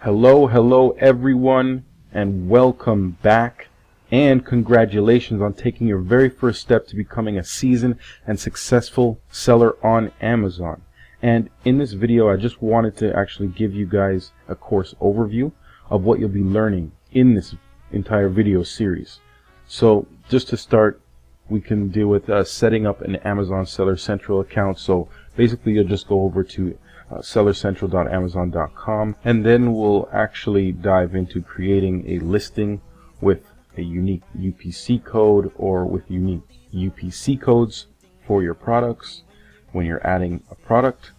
Hello everyone, and welcome back, and congratulations on taking your very first step to becoming a seasoned and successful seller on Amazon. And in this video, I just wanted to actually give you guys a course overview of what you'll be learning in this entire video series. So just to start, we can deal with setting up an Amazon Seller Central account. So basically you'll just go over to sellercentral.amazon.com, and then we'll actually dive into creating a listing with a unique UPC code or with unique UPC codes for your products when you're adding a product.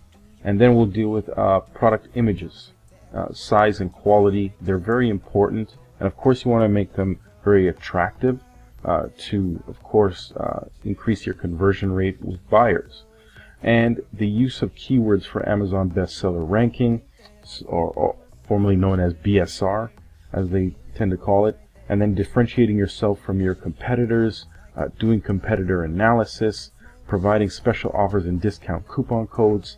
And then we'll deal with product images, size and quality. They're very important, and of course you want to make them very attractive to of course increase your conversion rate with buyers. And the use of keywords for Amazon bestseller ranking, or formerly known as BSR, as they tend to call it, and then differentiating yourself from your competitors, doing competitor analysis, providing special offers and discount coupon codes,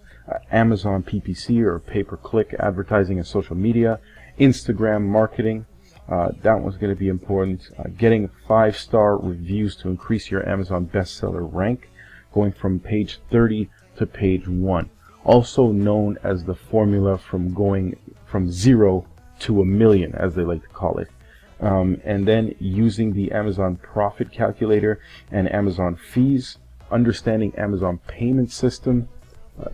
Amazon PPC or pay-per-click advertising and social media, Instagram marketing. That one's going to be important. Getting 5-star reviews to increase your Amazon bestseller rank, going from page 30 to page 1, also known as the formula from going from 0 to 1,000,000, as they like to call it. And then using the Amazon profit calculator and Amazon fees, understanding Amazon payment system,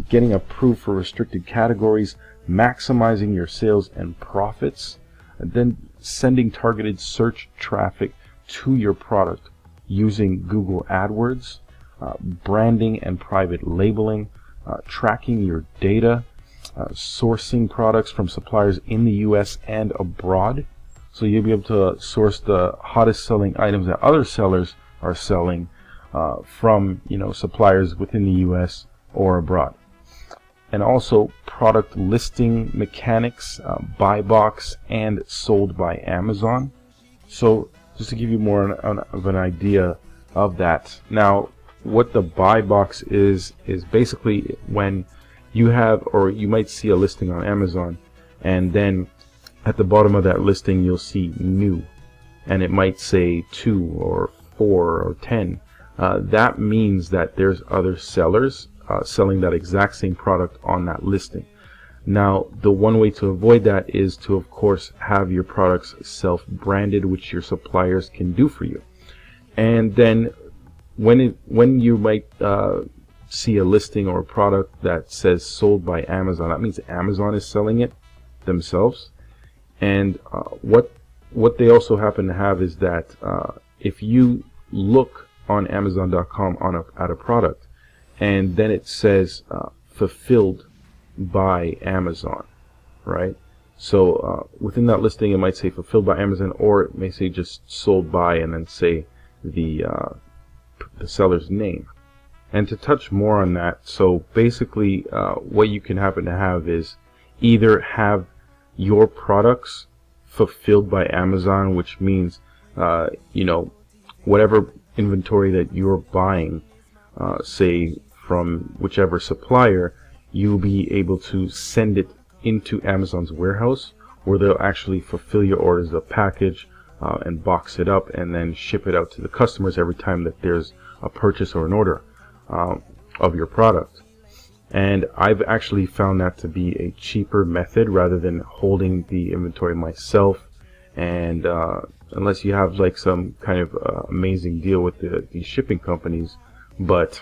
getting approved for restricted categories, maximizing your sales and profits, and then sending targeted search traffic to your product using Google AdWords, branding and private labeling, tracking your data, sourcing products from suppliers in the US and abroad. So you'll be able to source the hottest selling items that other sellers are selling from suppliers within the US or abroad. And also product listing mechanics, buy box and sold by Amazon. So just to give you more of an idea of that. Now, what the buy box is basically when you have, or you might see a listing on Amazon, and then at the bottom of that listing you'll see new, and it might say 2 or 4 or 10. That means that there's other sellers selling that exact same product on that listing. Now, the one way to avoid that is to, of course, have your products self-branded, which your suppliers can do for you. And then when you might see a listing or a product that says sold by Amazon, that means Amazon is selling it themselves. And what they also happen to have is that if you look on Amazon.com at a product, and then it says fulfilled by Amazon, right? So within that listing, it might say fulfilled by Amazon, or it may say just sold by, and then say the seller's name. And to touch more on that, so basically what you can happen to have is either have your products fulfilled by Amazon, which means whatever inventory that you're buying, say from whichever supplier, you'll be able to send it into Amazon's warehouse, where they'll actually fulfill your orders, the package, and box it up and then ship it out to the customers every time that there's a purchase or an order of your product. And I've actually found that to be a cheaper method rather than holding the inventory myself. And unless you have like some kind of amazing deal with the shipping companies, but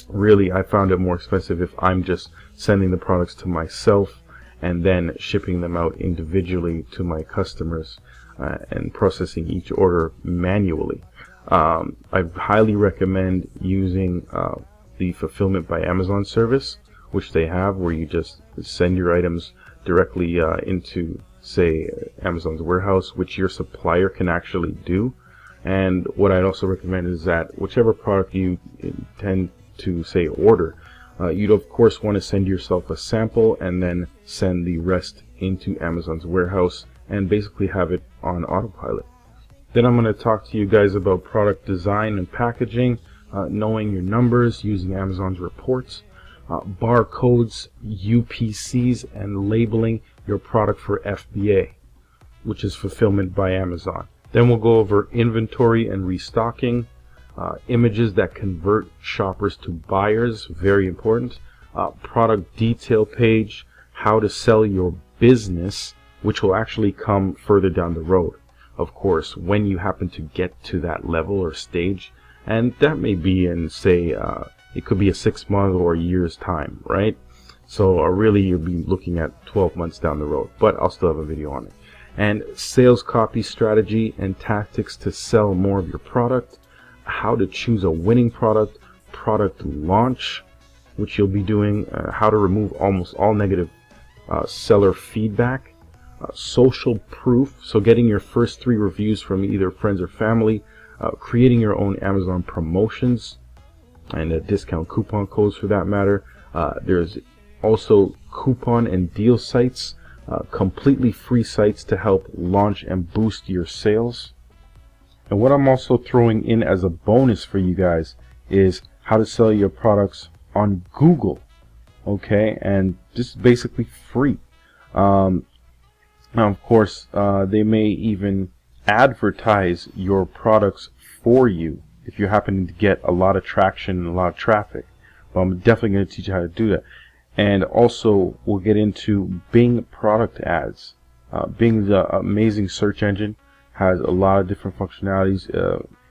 really I found it more expensive if I'm just sending the products to myself and then shipping them out individually to my customers and processing each order manually. I highly recommend using the Fulfillment by Amazon service, which they have, where you just send your items directly into, say, Amazon's warehouse, which your supplier can actually do. And what I'd also recommend is that whichever product you intend to, say, order, you'd of course want to send yourself a sample and then send the rest into Amazon's warehouse and basically have it on autopilot. Then I'm going to talk to you guys about product design and packaging, knowing your numbers, using Amazon's reports, barcodes, UPCs, and labeling your product for FBA, which is fulfillment by Amazon. Then we'll go over inventory and restocking, images that convert shoppers to buyers, very important, product detail page, how to sell your business, which will actually come further down the road, of course, when you happen to get to that level or stage. And that may be in, say, it could be a 6 month or a year's time, right? So really you'll be looking at 12 months down the road, but I'll still have a video on it. And sales copy strategy and tactics to sell more of your product, how to choose a winning product, product launch, which you'll be doing, how to remove almost all negative seller feedback, social proof, so getting your first 3 reviews from either friends or family, creating your own Amazon promotions and discount coupon codes for that matter. There's also coupon and deal sites, completely free sites to help launch and boost your sales. And what I'm also throwing in as a bonus for you guys is how to sell your products on Google. Okay, and this is basically free. Now, of course, they may even advertise your products for you if you happen to get a lot of traction and a lot of traffic. But I'm definitely going to teach you how to do that. And also, we'll get into Bing product ads. Bing, the amazing search engine, has a lot of different functionalities.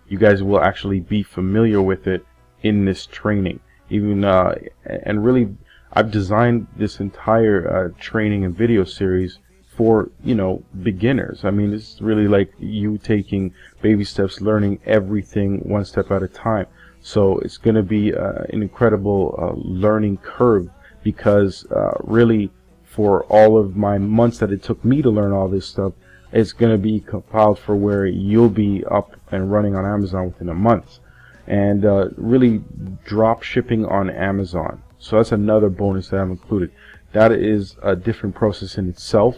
You guys will actually be familiar with it in this training. Even and really, I've designed this entire training and video series for, you know, beginners. I mean, it's really like you taking baby steps, learning everything one step at a time. So it's going to be an incredible learning curve, because really for all of my months that it took me to learn all this stuff, it's going to be compiled for where you'll be up and running on Amazon within a month. And really drop shipping on Amazon. So that's another bonus that I've included. That is a different process in itself,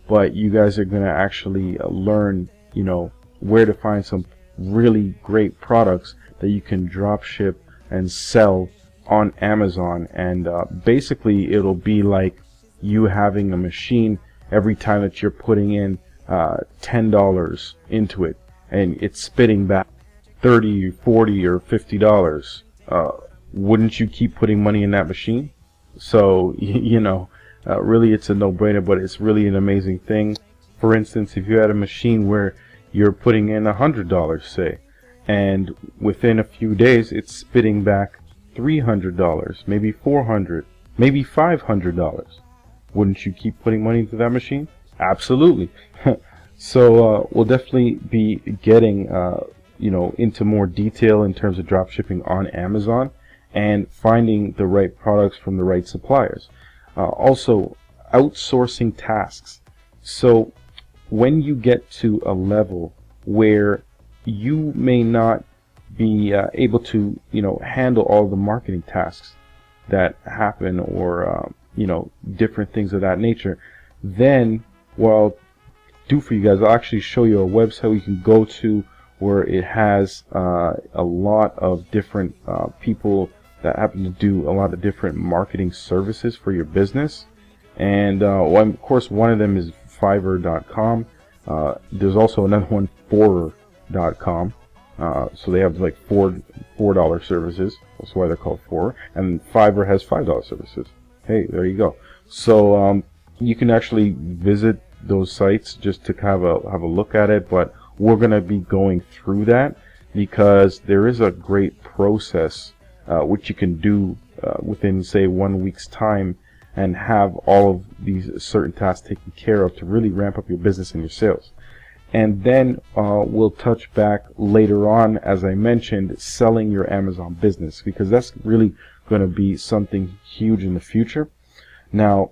but you guys are going to actually learn, you know, where to find some really great products that you can drop ship and sell on Amazon. And basically it'll be like you having a machine every time that you're putting in $10 into it, and it's spitting back $30, $40, or $50. Wouldn't you keep putting money in that machine? So you know, really it's a no-brainer, but it's really an amazing thing. For instance, if you had a machine where you're putting in $100, say, and within a few days it's spitting back $300, maybe $400, maybe $500, wouldn't you keep putting money into that machine? Absolutely. So we'll definitely be getting you know, into more detail in terms of drop shipping on Amazon and finding the right products from the right suppliers. Also, outsourcing tasks. So when you get to a level where you may not be able to, you know, handle all the marketing tasks that happen, or you know, different things of that nature, then what I'll do for you guys, I'll actually show you a website you can go to where it has a lot of different people that happen to do a lot of different marketing services for your business. And well, of course, one of them is Fiverr.com. There's also another one, Forer.com. So they have like $4 services. That's why they're called Forer. And Fiverr has $5 services. Hey, there you go. So you can actually visit those sites just to have a look at it. But we're going to be going through that because there is a great process which you can do within, say, 1 week's time, and have all of these certain tasks taken care of to really ramp up your business and your sales. And then we'll touch back later on, as I mentioned, selling your Amazon business, because that's really going to be something huge in the future. Now,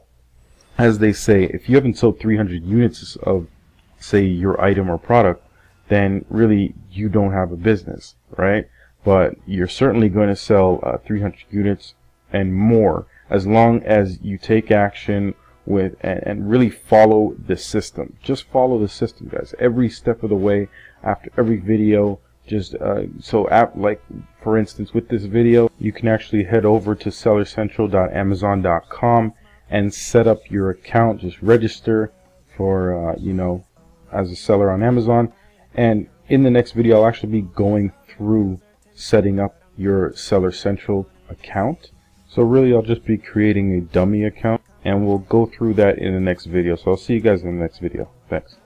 as they say, if you haven't sold 300 units of, say, your item or product, then really you don't have a business, right? But you're certainly going to sell 300 units and more, as long as you take action with and really follow the system. Just follow the system, guys, every step of the way. After every video, just like for instance with this video, you can actually head over to sellercentral.amazon.com and set up your account. Just register for as a seller on Amazon. And in the next video, I'll actually be going through setting up your Seller Central account. So really, I'll just be creating a dummy account, and we'll go through that in the next video. So I'll see you guys in the next video. Thanks.